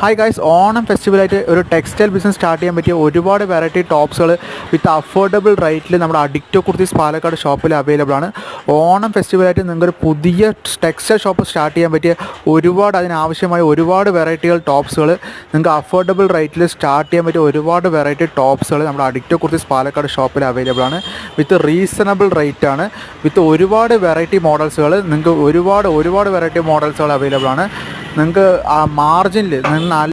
Hi guys, Onam ഫെസ്റ്റിവലായിട്ട് ഒരു textile business start ചെയ്യാൻ പറ്റിയ ഒരുപാട് വെറൈറ്റി ടോപ്സുകൾ വിത്ത് അഫോർഡബിൾ റേറ്റിൽ നമ്മുടെ അഡിക്റ്റോ കുർത്തീസ് പാലക്കാട് ഷോപ്പിൽ അവൈലബിൾ ആണ്. ഓണം ഫെസ്റ്റിവലായിട്ട് നിങ്ങൾക്കൊരു പുതിയ ടെക്സ്റ്റൈൽ ഷോപ്പ് സ്റ്റാർട്ട് ചെയ്യാൻ പറ്റിയ അതിനാവശ്യമായ ഒരുപാട് വെറൈറ്റികൾ ടോപ്സുകൾ നിങ്ങൾക്ക് അഫോർഡബിൾ റേറ്റിൽ സ്റ്റാർട്ട് ചെയ്യാൻ പറ്റിയ ഒരുപാട് വെറൈറ്റി ടോപ്സുകൾ നമ്മുടെ അഡിക്റ്റോ കുർത്തീസ് പാലക്കാട് ഷോപ്പിൽ അവൈലബിൾ ആണ്. വിത്ത് റീസണബിൾ റേറ്റ് ആണ്. വിത്ത് ഒരുപാട് വെറൈറ്റി മോഡൽസുകൾ നിങ്ങൾക്ക് ഒരുപാട് വെറൈറ്റി മോഡൽസുകൾ അവൈലബിൾ ആണ്. നിങ്ങൾക്ക് ആ മാർജിനിൽ നല്ല